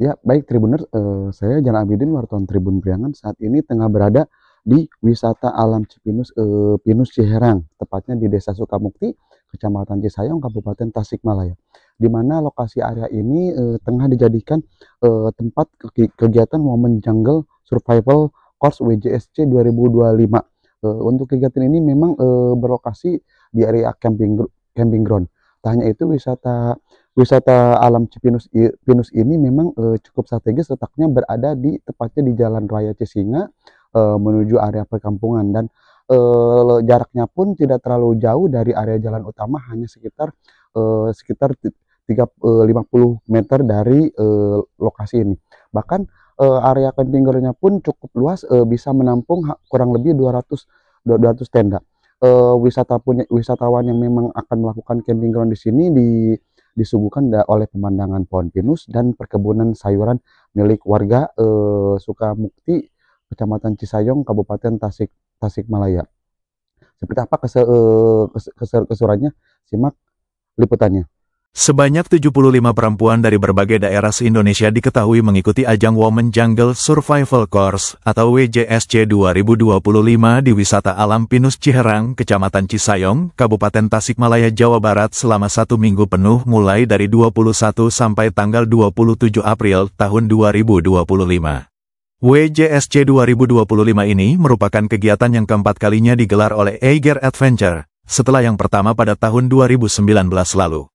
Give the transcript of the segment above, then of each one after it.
Ya, baik Tribuners, saya Jalan Abidin, wartawan Tribun Priangan, saat ini tengah berada di wisata alam Cipinus, Pinus Ciherang, tepatnya di Desa Sukamukti, Kecamatan Cisayong, Kabupaten Tasikmalaya. Di mana lokasi area ini tengah dijadikan tempat kegiatan Women Jungle Survival Course WJSC 2025. Untuk kegiatan ini memang berlokasi di area camping ground. Tak hanya itu, wisata alam Pinus ini memang cukup strategis, letaknya berada tepatnya di Jalan Raya Cisinga menuju area perkampungan, dan jaraknya pun tidak terlalu jauh dari area jalan utama, hanya sekitar 50 meter dari lokasi ini. Bahkan area camping ground-nya pun cukup luas, bisa menampung kurang lebih 200 tenda. Wisatawan yang memang akan melakukan camping ground di sini disuguhkan oleh pemandangan pohon pinus dan perkebunan sayuran milik warga Sukamukti, Kecamatan Cisayong, Kabupaten Tasikmalaya. Seperti apa keseruannya? Simak liputannya. Sebanyak 75 perempuan dari berbagai daerah se-Indonesia diketahui mengikuti ajang Women Jungle Survival Course atau WJSC 2025 di Wisata Alam Pinus Ciherang, Kecamatan Cisayong, Kabupaten Tasikmalaya, Jawa Barat selama 1 minggu penuh mulai dari 21 sampai tanggal 27 April tahun 2025. WJSC 2025 ini merupakan kegiatan yang keempat kalinya digelar oleh Eiger Adventure, setelah yang pertama pada tahun 2019 lalu.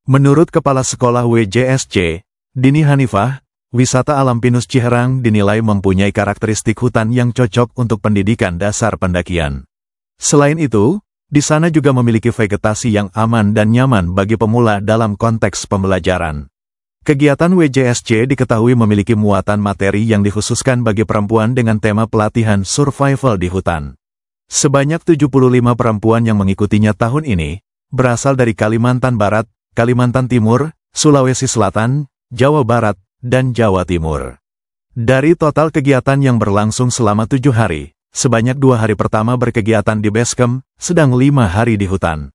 Menurut Kepala Sekolah WJSC, Dini Hanifah, wisata alam Pinus Ciherang dinilai mempunyai karakteristik hutan yang cocok untuk pendidikan dasar pendakian. Selain itu, di sana juga memiliki vegetasi yang aman dan nyaman bagi pemula dalam konteks pembelajaran. Kegiatan WJSC diketahui memiliki muatan materi yang dikhususkan bagi perempuan dengan tema pelatihan survival di hutan. Sebanyak 75 perempuan yang mengikutinya tahun ini berasal dari Kalimantan Barat, Kalimantan Timur, Sulawesi Selatan, Jawa Barat, dan Jawa Timur. Dari total kegiatan yang berlangsung selama 7 hari, sebanyak 2 hari pertama berkegiatan di base camp, sedang 5 hari di hutan.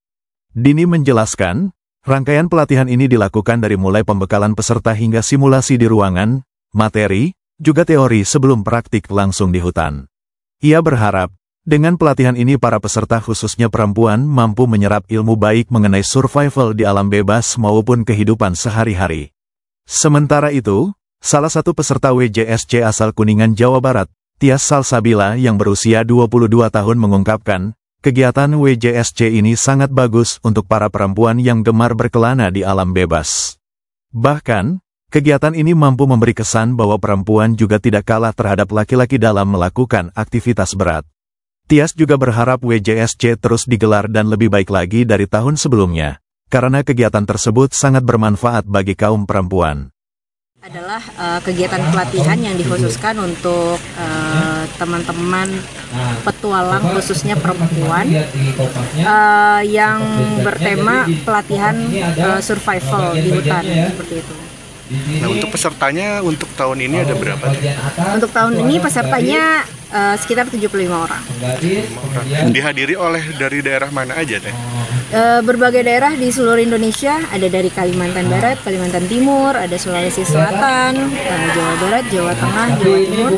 Dini menjelaskan, rangkaian pelatihan ini dilakukan dari mulai pembekalan peserta hingga simulasi di ruangan, materi, juga teori sebelum praktik langsung di hutan. Ia berharap, dengan pelatihan ini para peserta khususnya perempuan mampu menyerap ilmu baik mengenai survival di alam bebas maupun kehidupan sehari-hari. Sementara itu, salah satu peserta WJSC asal Kuningan, Jawa Barat, Tias Salsabila yang berusia 22 tahun mengungkapkan, kegiatan WJSC ini sangat bagus untuk para perempuan yang gemar berkelana di alam bebas. Bahkan, kegiatan ini mampu memberi kesan bahwa perempuan juga tidak kalah terhadap laki-laki dalam melakukan aktivitas berat. Tias juga berharap WJSC terus digelar dan lebih baik lagi dari tahun sebelumnya, karena kegiatan tersebut sangat bermanfaat bagi kaum perempuan. Adalah kegiatan pelatihan yang dikhususkan untuk teman-teman petualang khususnya perempuan yang bertema pelatihan survival di hutan, seperti itu. Nah, untuk pesertanya untuk tahun ini ada berapa? Untuk tahun ini pesertanya sekitar 75 orang. Dihadiri oleh dari daerah mana aja, Teh? Berbagai daerah di seluruh Indonesia, ada dari Kalimantan Barat, Kalimantan Timur, ada Sulawesi Selatan, Jawa Barat, Jawa Tengah, Jawa Timur.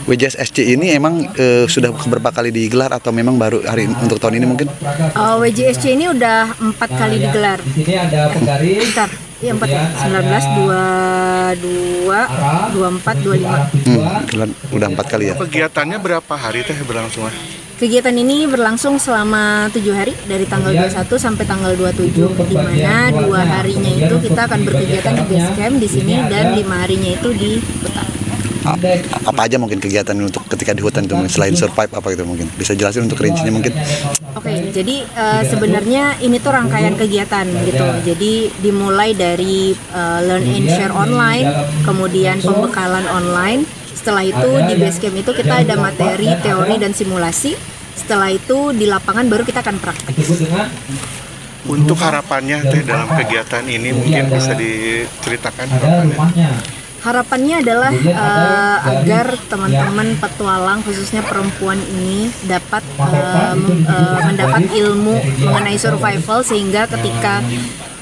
WJSC ini emang sudah berapa kali digelar atau memang baru hari untuk tahun ini mungkin? WJSC ini udah 4 kali digelar. Bentar. Iya, 4 ya. 19, 22, 24, 25. Udah 4 kali ya. Kegiatannya berapa hari Teh berlangsung? Kegiatan ini berlangsung selama 7 hari, dari tanggal 21 sampai tanggal 27, di mana 2 harinya itu kita akan berkegiatan di base camp di sini dan 5 harinya itu di hutan. Apa aja mungkin kegiatan untuk ketika di hutan itu, selain survive apa gitu mungkin? Bisa jelasin untuk rincinya mungkin? Oke, jadi sebenarnya ini tuh rangkaian kegiatan gitu. Jadi dimulai dari learn and share online, kemudian pembekalan online. Setelah itu di base camp itu kita ada materi, teori, dan simulasi. Setelah itu di lapangan baru kita akan praktek. Untuk harapannya Teh dalam kegiatan ini mungkin bisa diceritakan harapannya? Harapannya adalah agar teman-teman petualang khususnya perempuan ini dapat mendapat ilmu mengenai survival, sehingga ketika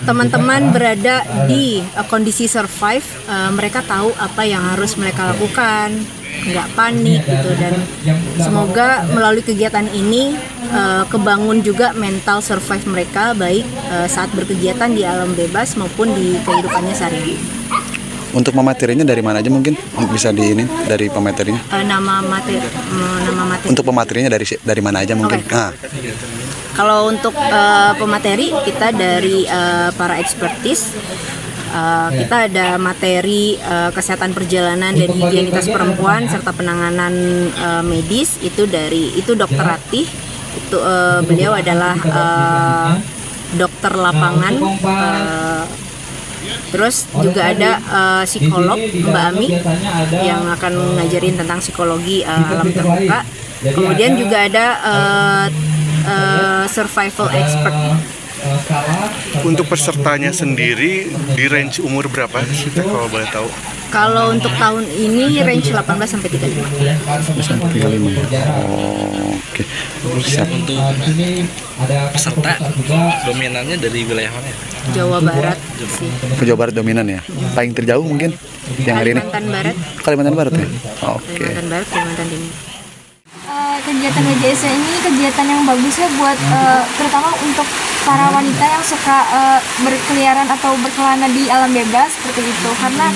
teman-teman berada di kondisi survive, mereka tahu apa yang harus mereka lakukan, nggak panik gitu, dan semoga melalui kegiatan ini kebangun juga mental survive mereka baik saat berkegiatan di alam bebas maupun di kehidupannya sehari-hari. Untuk pematerinya dari mana aja mungkin bisa di ini dari pematerinya? Nama materi. Untuk pematerinya dari mana aja mungkin? Okay. Kalau untuk pemateri kita dari para expertise, kita ada materi kesehatan perjalanan dan higienitas perempuan serta penanganan medis itu Dr. Ratih, itu beliau adalah dokter lapangan. Terus juga ada psikolog Mbak Ami yang akan ngajarin tentang psikologi alam terbuka. Kemudian juga ada survival expert. Untuk pesertanya sendiri di range umur berapa sih kalau boleh tahu? Kalau untuk tahun ini range 18 sampai 35. Oke. Siap. Untuk peserta dominannya dari wilayah mana? Jawa Barat sih. Jawa Barat dominan ya. Paling terjauh mungkin yang hari ini. Kalimantan Barat. Kalimantan Barat ya. Oke. Kalimantan Barat, Kalimantan Timur. Kegiatan WJS ini kegiatan yang bagus ya buat terutama untuk para wanita yang suka berkeliaran atau berkelana di alam bebas seperti itu, karena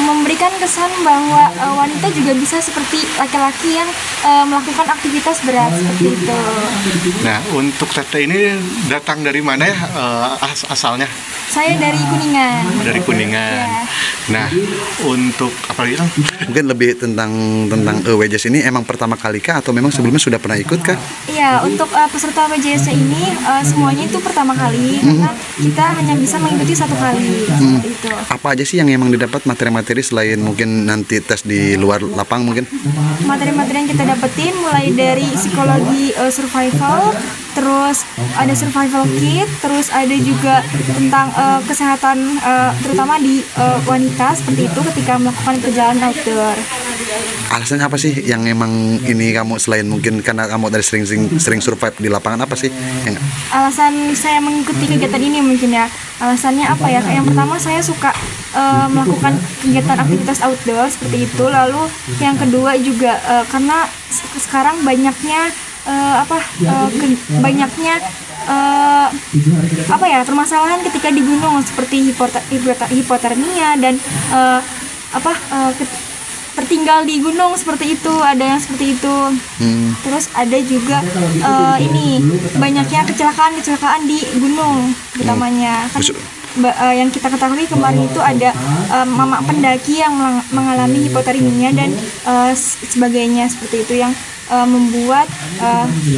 memberikan kesan bahwa wanita juga bisa seperti laki-laki yang melakukan aktivitas berat seperti itu. Nah, untuk Teteh ini datang dari mana ya asalnya? Saya dari Kuningan. Dari Kuningan. Ya. Nah, untuk apa lagi? Mungkin lebih tentang WJS ini emang pertama kali kah atau memang sebelumnya sudah pernah ikut kah? Iya, untuk peserta WJS ini semuanya itu pertama kali karena kita hanya bisa mengikuti satu kali seperti itu. Apa aja sih yang emang didapat materi-materi selain mungkin nanti tes di luar lapang mungkin? Materi-materi yang kita dapetin mulai dari psikologi survival, terus ada survival kit, terus ada juga tentang kesehatan terutama di wanita seperti itu ketika melakukan perjalanan outdoor. Alasannya apa sih yang emang ini kamu selain mungkin karena kamu dari sering survive di lapangan, apa sih yang alasan saya mengikuti kegiatan ini mungkin ya, alasannya apa ya, yang pertama saya suka melakukan kegiatan aktivitas outdoor seperti itu, lalu yang kedua juga karena sekarang banyaknya permasalahan ketika di gunung seperti hipotermia dan tertinggal di gunung seperti itu, ada yang seperti itu. Terus ada juga banyaknya kecelakaan di gunung utamanya kan. Yang kita ketahui kemarin itu ada mama pendaki yang mengalami hipotermia dan sebagainya seperti itu yang membuat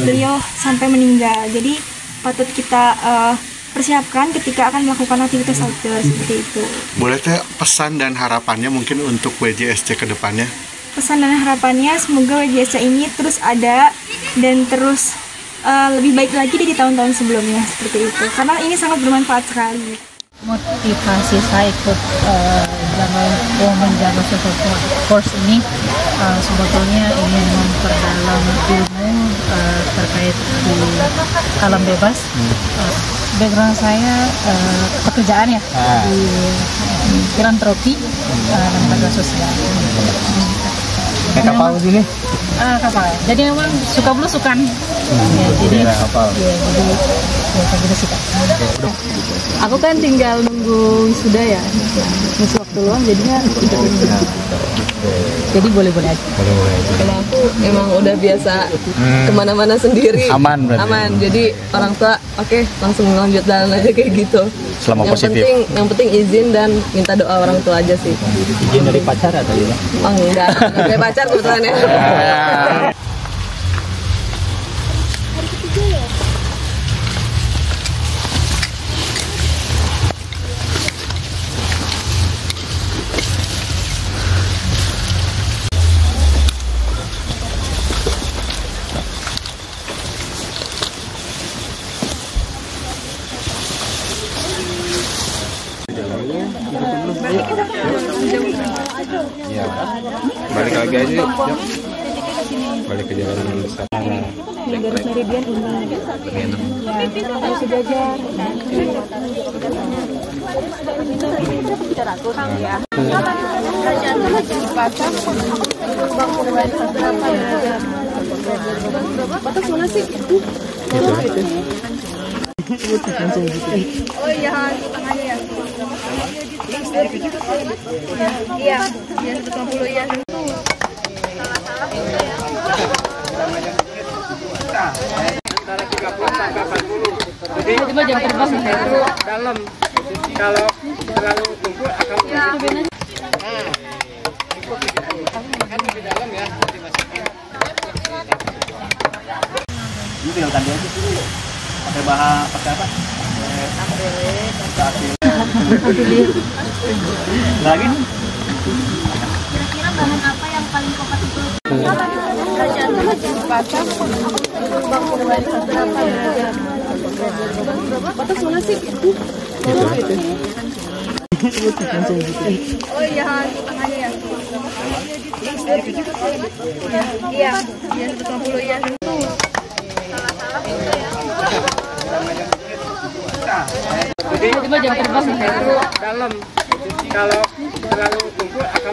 beliau sampai meninggal. Jadi patut kita persiapkan ketika akan melakukan aktivitas outdoor seperti itu. Boleh teh pesan dan harapannya mungkin untuk WJSC ke depannya? Pesan dan harapannya semoga WJSC ini terus ada dan terus lebih baik lagi dari tahun-tahun sebelumnya seperti itu. Karena ini sangat bermanfaat sekali. Motivasi saya ikut Women Jungle Survival Course ini sebetulnya ingin memperdalam ilmu terkait di alam bebas. Background saya pekerjaan ya di filantropi dan lembaga sosial. Kapal sini? Kapal. Jadi memang suka belusukan. Ya, jadi kapal. Ya, jadi kita suka. Aku kan tinggal nunggu wisuda ya, ngisi waktu luang jadinya ikut ini. Jadi boleh-boleh aja. Kalau aku emang udah biasa kemana-mana sendiri. Aman berarti. Aman. Jadi orang tua oke, langsung lanjut jalan aja kayak gitu. Selama positif. Yang penting izin dan minta doa orang tua aja sih. Izin dari pacar atau gimana? Oh enggak, dari pacar kebetulan ya. Ya, balik lagi aja. balik ke jalan besar. Yang garis meridian ini. Ya, harus sejajar. Kita rakukan ya. Batas mana sih? Oh iya, tangannya ya. Iya, 150 ya. Tiba-tiba jam terbang dalam. Kalau terlalu tumpul akan di dalam ya. Ini tinggal tadi aja dulu. Pakai pakai apa? Lagi? Kira-kira bahan apa yang paling kompatibel? Batas mana sih? Oh iya, tangannya ya. Iya, 150 ya. tiba-tiba jam terbang dalam. Kalau terlalu tumpul akan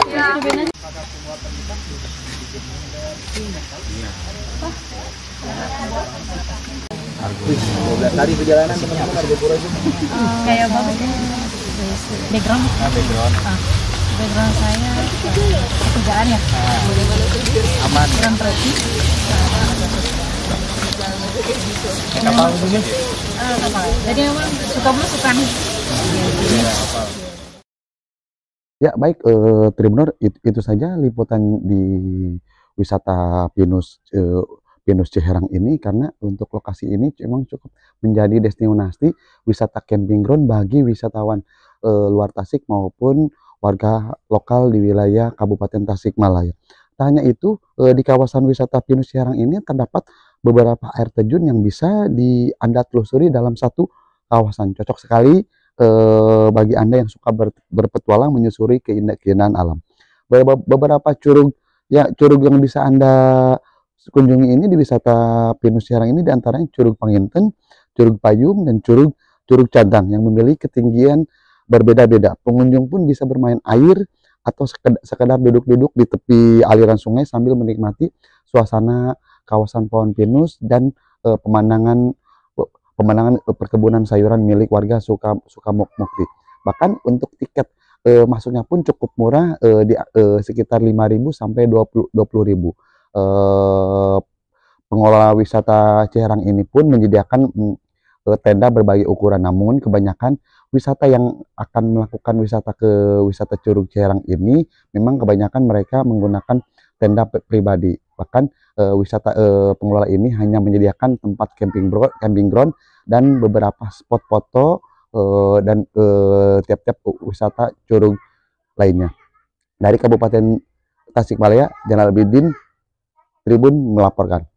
Tadi perjalanan teman-teman ada Jepura juga. kayak bagus background background saya kerjaan ya Aman. kurang profi Kapal dulu. jadi memang suka belusukan Ya baik, Tribunner, itu saja liputan di wisata Pinus Ciherang ini, karena untuk lokasi ini memang cukup menjadi destinasi wisata camping ground bagi wisatawan luar Tasik maupun warga lokal di wilayah Kabupaten Tasikmalaya. Tak hanya itu, di kawasan wisata Pinus Ciherang ini terdapat beberapa air terjun yang bisa Anda telusuri dalam satu kawasan. Cocok sekali bagi Anda yang suka berpetualang menyusuri keindahan alam. Beberapa curug yang bisa Anda kunjungi ini di wisata Pinus Ciherang ini diantaranya Curug Panginten, Curug Payung, dan Curug Cadang yang memiliki ketinggian berbeda-beda. Pengunjung pun bisa bermain air atau sekedar duduk-duduk di tepi aliran sungai sambil menikmati suasana kawasan pohon pinus dan pemandangan perkebunan sayuran milik warga Sukamukti. Bahkan untuk tiket masuknya pun cukup murah, di sekitar 5.000 sampai 20.000. Pengelola wisata Ciherang ini pun menyediakan tenda berbagai ukuran, namun kebanyakan wisata yang akan melakukan wisata Curug Ciherang ini memang kebanyakan mereka menggunakan tenda pribadi. Bahkan pengelola ini hanya menyediakan tempat camping ground dan beberapa spot foto dan tiap-tiap wisata curug lainnya. Dari Kabupaten Tasikmalaya, Jainal Abidin, Tribun melaporkan.